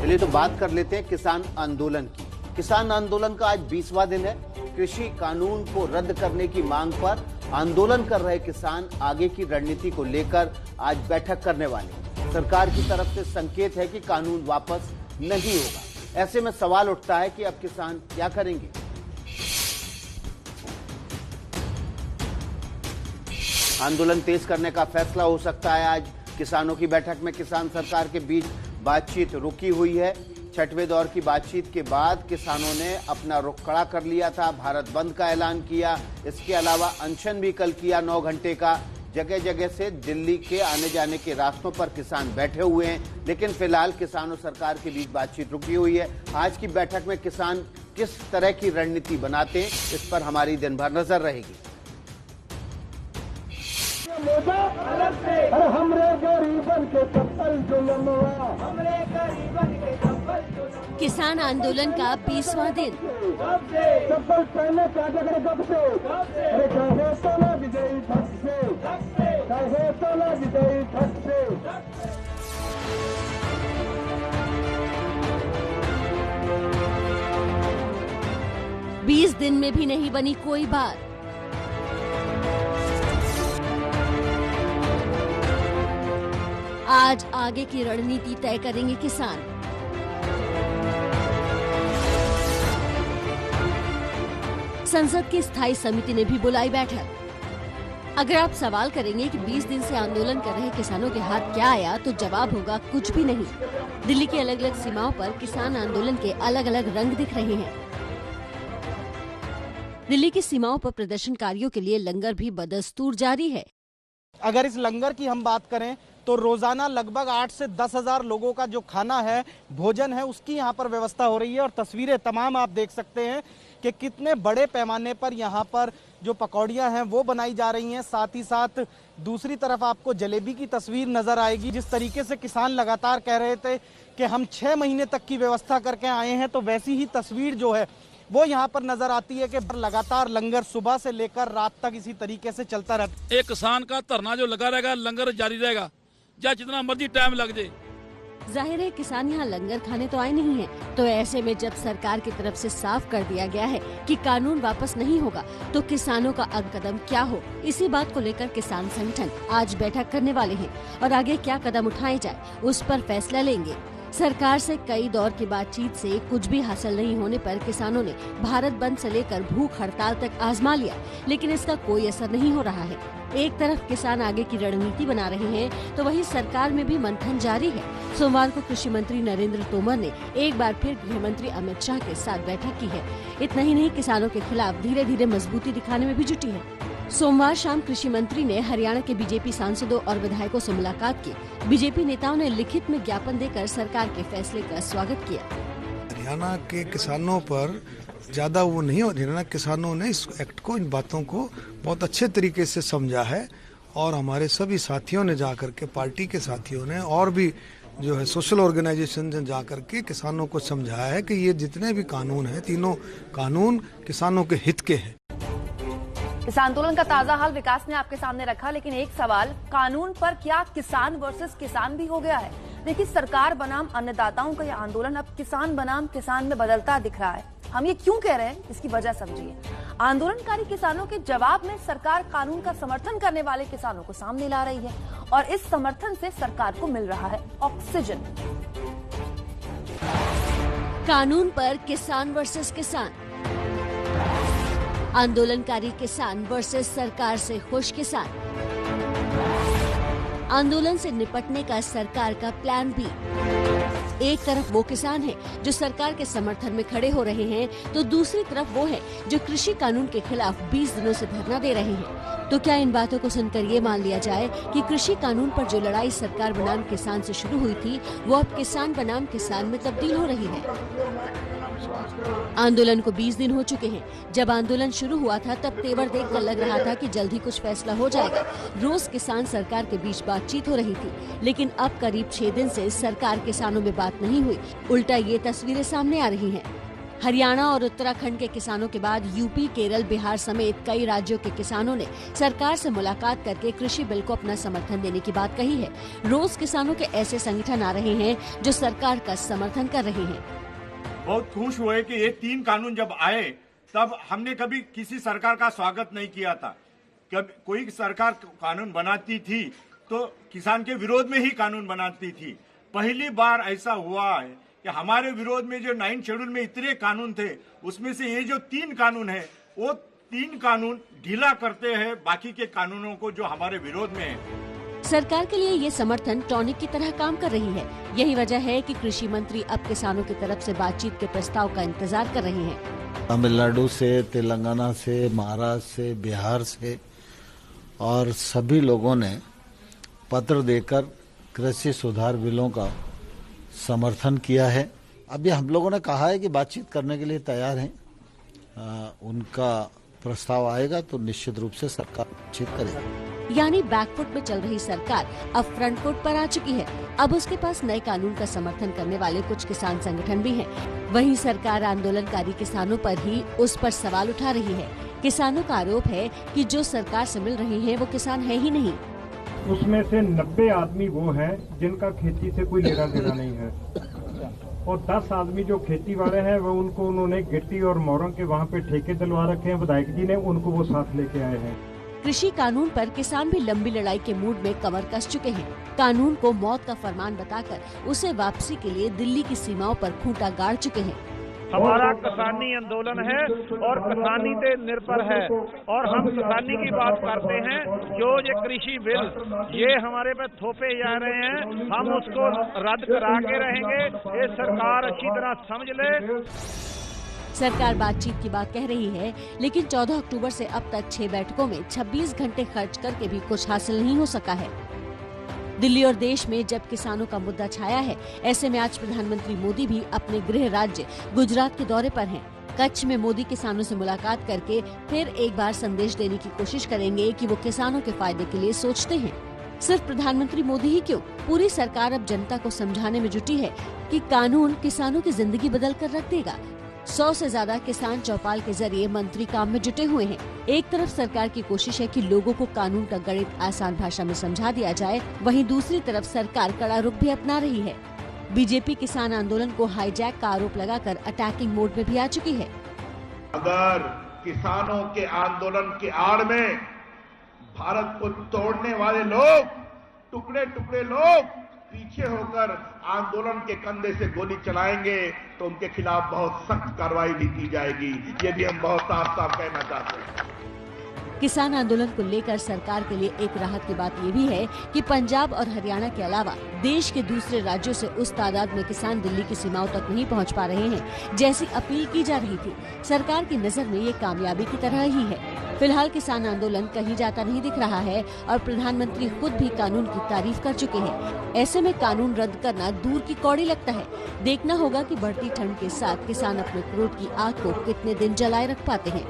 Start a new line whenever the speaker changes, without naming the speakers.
चलिए तो बात कर लेते हैं किसान आंदोलन की। किसान आंदोलन का आज 20वां दिन है। कृषि कानून को रद्द करने की मांग पर आंदोलन कर रहे किसान आगे की रणनीति को लेकर आज बैठक करने वाले। सरकार की तरफ से संकेत है कि कानून वापस नहीं होगा। ऐसे में सवाल उठता है कि अब किसान क्या करेंगे। आंदोलन तेज करने का फैसला हो सकता है। आज किसानों की बैठक में किसान सरकार के बीच बातचीत रुकी हुई है। छठवें दौर की बातचीत के बाद किसानों ने अपना रुख कड़ा कर लिया था, भारत बंद का ऐलान किया। इसके अलावा अनशन भी कल किया 9 घंटे का। जगह जगह से दिल्ली के आने जाने के रास्तों पर किसान बैठे हुए हैं, लेकिन फिलहाल किसानों सरकार के बीच बातचीत रुकी हुई है। आज की बैठक में किसान किस तरह की रणनीति बनाते हैं, इस पर हमारी दिन भर नजर रहेगी।
किसान आंदोलन का 20वां दिन। बीस दिन में भी नहीं बनी कोई बात। आज आगे की रणनीति तय करेंगे किसान। संसद की स्थायी समिति ने भी बुलाई बैठक। अगर आप सवाल करेंगे कि 20 दिन से आंदोलन कर रहे किसानों के हाथ क्या आया, तो जवाब होगा कुछ भी नहीं। दिल्ली की अलग अलग सीमाओं पर किसान आंदोलन के अलग अलग रंग दिख रहे हैं। दिल्ली की सीमाओं पर प्रदर्शनकारियों के लिए लंगर भी बदस्तूर जारी है।
अगर इस लंगर की हम बात करें तो रोजाना लगभग 8 से 10 हजार लोगों का जो खाना है, भोजन है, उसकी यहाँ पर व्यवस्था हो रही है। और तस्वीरें तमाम आप देख सकते हैं कि कितने बड़े पैमाने पर यहाँ पर जो पकौड़ियाँ हैं वो बनाई जा रही हैं। साथ ही साथ दूसरी तरफ आपको जलेबी की तस्वीर नजर आएगी। जिस तरीके से किसान लगातार कह रहे थे कि हम 6 महीने तक की व्यवस्था करके आए हैं, तो वैसी ही तस्वीर जो है वो यहाँ पर नजर आती है कि लगातार लंगर सुबह से लेकर रात तक इसी तरीके से चलता रहता है।
एक किसान का धरना जो लगा रहेगा, लंगर जारी रहेगा, या जितना मर्जी टाइम लग जाए।
जाहिर है किसान यहाँ लंगर खाने तो आए नहीं हैं, तो ऐसे में जब सरकार की तरफ से साफ कर दिया गया है कि कानून वापस नहीं होगा, तो किसानों का अगला कदम क्या हो, इसी बात को लेकर किसान संगठन आज बैठक करने वाले हैं और आगे क्या कदम उठाए जाए उस पर फैसला लेंगे। सरकार से कई दौर की बातचीत से कुछ भी हासिल नहीं होने पर किसानों ने भारत बंद से लेकर भूख हड़ताल तक आजमा लिया, लेकिन इसका कोई असर नहीं हो रहा है। एक तरफ किसान आगे की रणनीति बना रहे हैं, तो वहीं सरकार में भी मंथन जारी है। सोमवार को कृषि मंत्री नरेंद्र तोमर ने एक बार फिर गृह मंत्री अमित शाह के साथ बैठक की है। इतना ही नहीं, किसानों के खिलाफ धीरे धीरे मजबूती दिखाने में भी जुटी है। सोमवार शाम कृषि मंत्री ने हरियाणा के बीजेपी सांसदों और विधायकों से मुलाकात की। बीजेपी नेताओं ने लिखित में ज्ञापन देकर सरकार के फैसले का स्वागत किया।
हरियाणा के किसानों पर ज्यादा वो नहीं, और हरियाणा किसानों ने इस एक्ट को, इन बातों को बहुत अच्छे तरीके से समझा है। और हमारे सभी साथियों ने जाकर के, पार्टी के साथियों ने और भी जो है सोशल ऑर्गेनाइजेशन ने जाकर के किसानों को समझाया है कि ये जितने भी कानून हैं, तीनों कानून किसानों के हित के हैं।
इस आंदोलन का ताजा हाल विकास ने आपके सामने रखा, लेकिन एक सवाल, कानून पर क्या किसान वर्सेस किसान भी हो गया है? देखिए, सरकार बनाम अन्नदाताओं का यह आंदोलन अब किसान बनाम किसान में बदलता दिख रहा है। हम ये क्यों कह रहे हैं, इसकी वजह समझिए। आंदोलनकारी किसानों के जवाब में सरकार कानून का समर्थन करने वाले किसानों को सामने ला रही है, और इस समर्थन से सरकार को मिल रहा है ऑक्सीजन।
कानून पर किसान वर्सेस किसान, आंदोलनकारी किसान वर्सेस सरकार से खुश किसान, आंदोलन से निपटने का सरकार का प्लान बी। एक तरफ वो किसान हैं जो सरकार के समर्थन में खड़े हो रहे हैं, तो दूसरी तरफ वो है जो कृषि कानून के खिलाफ 20 दिनों से धरना दे रहे हैं। तो क्या इन बातों को सुनकर ये मान लिया जाए कि कृषि कानून पर जो लड़ाई सरकार बनाम किसान से शुरू हुई थी, वो अब किसान बनाम किसान में तब्दील हो रही है? आंदोलन को 20 दिन हो चुके हैं। जब आंदोलन शुरू हुआ था तब तेवर देखकर लग रहा था कि जल्द ही कुछ फैसला हो जाएगा। रोज किसान सरकार के बीच बातचीत हो रही थी, लेकिन अब करीब 6 दिन से सरकार किसानों में बात नहीं हुई। उल्टा ये तस्वीरें सामने आ रही हैं। हरियाणा और उत्तराखंड के किसानों के बाद यूपी, केरल, बिहार समेत कई राज्यों के किसानों ने सरकार से मुलाकात करके कृषि बिल को अपना समर्थन देने की बात कही है। रोज किसानों के ऐसे संगठन आ रहे हैं जो सरकार का समर्थन कर रहे हैं।
बहुत खुश हुए कि ये 3 कानून जब आए तब हमने कभी किसी सरकार का स्वागत नहीं किया था। कभी कोई सरकार कानून बनाती थी तो किसान के विरोध में ही कानून बनाती थी। पहली बार ऐसा हुआ है कि हमारे विरोध में जो 9 शेड्यूल में इतने कानून थे, उसमें से ये जो 3 कानून है वो 3 कानून ढीला करते हैं बाकी के कानूनों को जो हमारे विरोध में है।
सरकार के लिए ये समर्थन टॉनिक की तरह काम कर रही है। यही वजह है कि कृषि मंत्री अब किसानों की तरफ से बातचीत के प्रस्ताव का इंतजार कर रहे हैं।
तमिलनाडु से, तेलंगाना से, महाराष्ट्र से, बिहार से और सभी लोगों ने पत्र देकर कृषि सुधार बिलों का समर्थन किया है। अभी हम लोगों ने कहा है कि बातचीत करने के लिए तैयार हैं। उनका प्रस्ताव आएगा तो निश्चित रूप से सरकार बातचीत करेगी।
यानी बैकफुट में चल रही सरकार अब फ्रंट फुट पर आ चुकी है। अब उसके पास नए कानून का समर्थन करने वाले कुछ किसान संगठन भी हैं। वहीं सरकार आंदोलनकारी किसानों पर ही उस पर सवाल उठा रही है। किसानों का आरोप है कि जो सरकार से मिल रहे हैं वो किसान है ही नहीं।
उसमें से 90 आदमी वो हैं जिनका खेती से कोई लेना देना नहीं है और 10 आदमी जो खेती वाले हैं वो उनको उन्होंने गिट्टी और मोरंग के वहाँ पे ठेके दिलवा रखे हैं। विधायक जी ने उनको वो साथ लेके आए हैं।
कृषि कानून पर किसान भी लंबी लड़ाई के मूड में कमर कस चुके हैं। कानून को मौत का फरमान बताकर उसे वापसी के लिए दिल्ली की सीमाओं पर खूंटा गाड़ चुके हैं।
हमारा किसानी आंदोलन है और किसानी पे निर्भर है और हम किसानी की बात करते हैं। जो ये कृषि बिल ये हमारे पे थोपे जा रहे हैं, हम उसको रद्द करा के रहेंगे। ये सरकार अच्छी तरह समझ ले।
सरकार बातचीत की बात कह रही है, लेकिन 14 अक्टूबर से अब तक 6 बैठकों में 26 घंटे खर्च करके भी कुछ हासिल नहीं हो सका है। दिल्ली और देश में जब किसानों का मुद्दा छाया है, ऐसे में आज प्रधानमंत्री मोदी भी अपने गृह राज्य गुजरात के दौरे पर हैं। कच्छ में मोदी किसानों से मुलाकात करके फिर एक बार संदेश देने की कोशिश करेंगे कि वो किसानों के फायदे के लिए सोचते हैं। सिर्फ प्रधानमंत्री मोदी ही क्यों, पूरी सरकार अब जनता को समझाने में जुटी है कि कानून किसानों की जिंदगी बदल कर रख देगा। 100 से ज्यादा किसान चौपाल के जरिए मंत्री काम में जुटे हुए हैं। एक तरफ सरकार की कोशिश है कि लोगों को कानून का गणित आसान भाषा में समझा दिया जाए, वहीं दूसरी तरफ सरकार कड़ा रुख भी अपना रही है। बीजेपी किसान आंदोलन को हाईजैक का आरोप लगाकर अटैकिंग मोड में भी आ चुकी है।
अगर किसानों के आंदोलन के आड़ में भारत को तोड़ने वाले लोग, टुकड़े टुकड़े लोग पीछे होकर आंदोलन के कंधे से गोली चलाएंगे तो उनके खिलाफ बहुत सख्त कार्रवाई भी की जाएगी। ये भी हम बहुत साफ साफ कहना चाहते हैं।
किसान आंदोलन को लेकर सरकार के लिए एक राहत की बात ये भी है कि पंजाब और हरियाणा के अलावा देश के दूसरे राज्यों से उस तादाद में किसान दिल्ली की सीमाओं तक नहीं पहुंच पा रहे हैं जैसी अपील की जा रही थी। सरकार की नजर में ये कामयाबी की तरह ही है। फिलहाल किसान आंदोलन कहीं जाता नहीं दिख रहा है और प्रधानमंत्री खुद भी कानून की तारीफ कर चुके हैं। ऐसे में कानून रद्द करना दूर की कौड़ी लगता है। देखना होगा कि बढ़ती ठंड के साथ किसान अपने क्रोध की आग को कितने दिन जलाए रख पाते हैं।